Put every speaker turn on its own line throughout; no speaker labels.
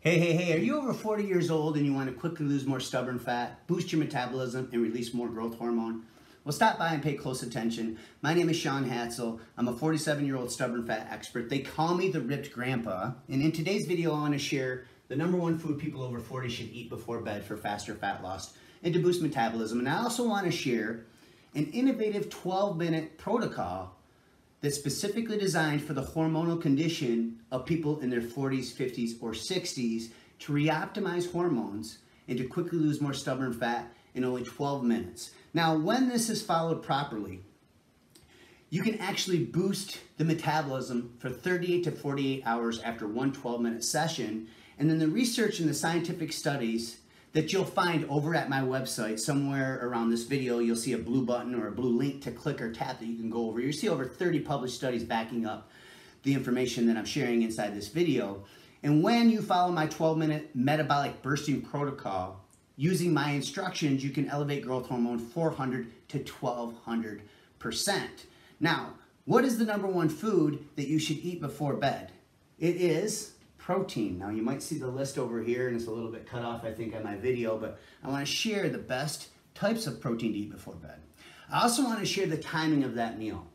Hey, are you over 40 years old and you want to quickly lose more stubborn fat, boost your metabolism, and release more growth hormone? Well, stop by and pay close attention. My name is Sean Hatzel. I'm a 47-year-old stubborn fat expert. They call me the Ripped Grandpa. And in today's video, I want to share the #1 food people over 40 should eat before bed for faster fat loss and to boost metabolism. And I also want to share an innovative 12-minute protocol that's specifically designed for the hormonal condition of people in their 40s, 50s, or 60s to reoptimize hormones and to quickly lose more stubborn fat in only 12 minutes. Now, when this is followed properly, you can actually boost the metabolism for 38 to 48 hours after one 12-minute session. And then the research and the scientific studies that you'll find over at my website, somewhere around this video, you'll see a blue button or a blue link to click or tap that you can go over. You'll see over 30 published studies backing up the information that I'm sharing inside this video. And when you follow my 12-minute metabolic bursting protocol, using my instructions, you can elevate growth hormone 400 to 1200%. Now, what is the #1 food that you should eat before bed? It is protein. Now, you might see the list over here, and it's a little bit cut off, I think, on my video, but I want to share the best types of protein to eat before bed. I also want to share the timing of that meal.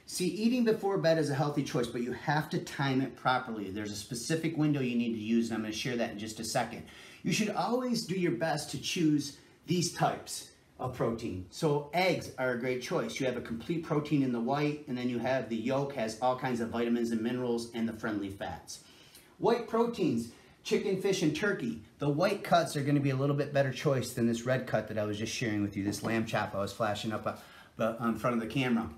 See, eating before bed is a healthy choice, but you have to time it properly. There's a specific window you need to use, and I'm going to share that in just a second. You should always do your best to choose these types of protein. So eggs are a great choice. You have a complete protein in the white, and then you have the yolk, has all kinds of vitamins and minerals and the friendly fats. White proteins, chicken, fish, and turkey. The white cuts are going to be a little bit better choice than this red cut that I was just sharing with you, this lamb chop I was flashing up in front of the camera.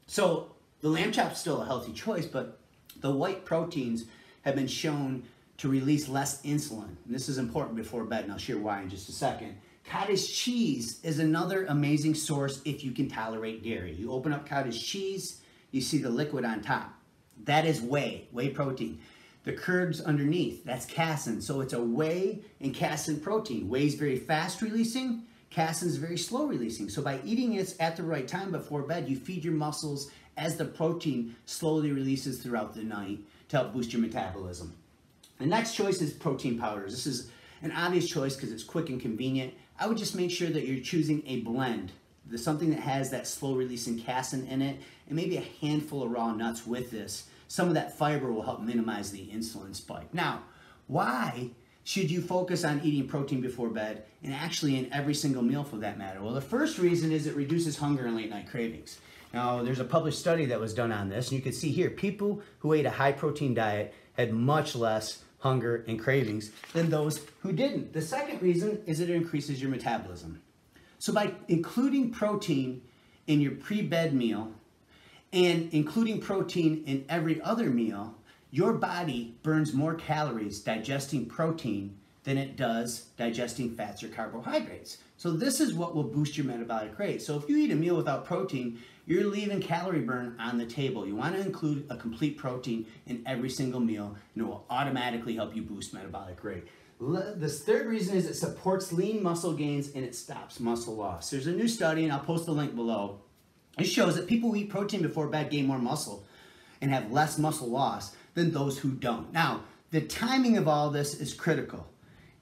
So the lamb chop's still a healthy choice, but the white proteins have been shown to release less insulin. And this is important before bed, and I'll share why in just a second. Cottage cheese is another amazing source if you can tolerate dairy. You open up cottage cheese, you see the liquid on top. That is whey protein. The curds underneath, that's casein. So it's a whey and casein protein. Whey is very fast releasing, casein is very slow releasing. So by eating it at the right time before bed, you feed your muscles as the protein slowly releases throughout the night to help boost your metabolism. The next choice is protein powders. This is an obvious choice because it's quick and convenient. I would just make sure that you're choosing a blend. There's something that has that slow releasing casein in it, and maybe a handful of raw nuts with this. Some of that fiber will help minimize the insulin spike. Now, why should you focus on eating protein before bed, and actually in every single meal for that matter? Well, the first reason is it reduces hunger and late night cravings. Now, there's a published study that was done on this, and you can see here, people who ate a high protein diet had much less hunger and cravings than those who didn't. The second reason is it increases your metabolism. So by including protein in your pre-bed meal, and including protein in every other meal, your body burns more calories digesting protein than it does digesting fats or carbohydrates. So this is what will boost your metabolic rate. So if you eat a meal without protein, you're leaving calorie burn on the table. You want to include a complete protein in every single meal, and it will automatically help you boost metabolic rate. This third reason is it supports lean muscle gains and it stops muscle loss. There's a new study, and I'll post the link below. It shows that people who eat protein before bed gain more muscle and have less muscle loss than those who don't. Now, the timing of all this is critical.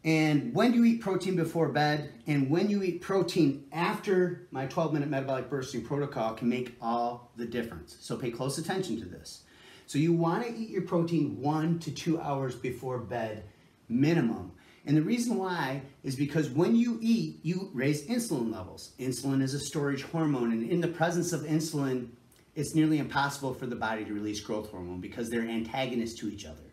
And when you eat protein before bed and when you eat protein after my 12-minute metabolic bursting protocol can make all the difference. So pay close attention to this. So you want to eat your protein 1 to 2 hours before bed minimum. And the reason why is because when you eat, you raise insulin levels. Insulin is a storage hormone, and in the presence of insulin, it's nearly impossible for the body to release growth hormone because they're antagonists to each other.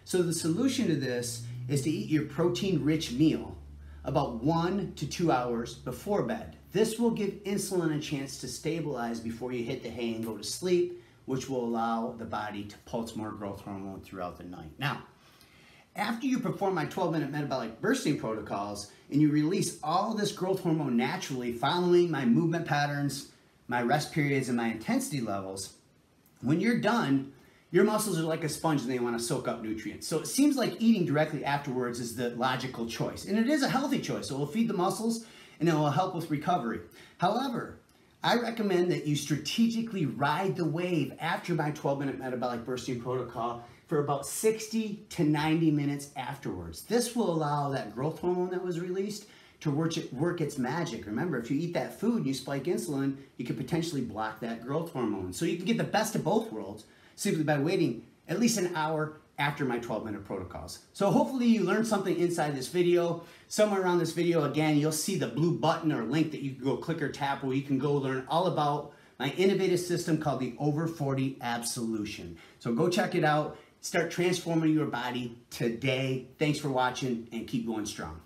So the solution to this is to eat your protein-rich meal about 1 to 2 hours before bed. This will give insulin a chance to stabilize before you hit the hay and go to sleep, which will allow the body to pulse more growth hormone throughout the night. Now, after you perform my 12-minute metabolic bursting protocols and you release all this growth hormone naturally following my movement patterns, my rest periods, and my intensity levels, when you're done, your muscles are like a sponge and they want to soak up nutrients. So it seems like eating directly afterwards is the logical choice. And it is a healthy choice. It will feed the muscles and it will help with recovery. However, I recommend that you strategically ride the wave after my 12-minute metabolic bursting protocol for about 60 to 90 minutes afterwards. This will allow that growth hormone that was released to work its magic. Remember, if you eat that food and you spike insulin, you could potentially block that growth hormone. So you can get the best of both worlds simply by waiting at least an hour after my 12-minute protocols. So hopefully you learned something inside this video. Somewhere around this video, again, you'll see the blue button or link that you can go click or tap where you can go learn all about my innovative system called the Over 40 Absolution. So go check it out. Start transforming your body today. Thanks for watching and keep going strong.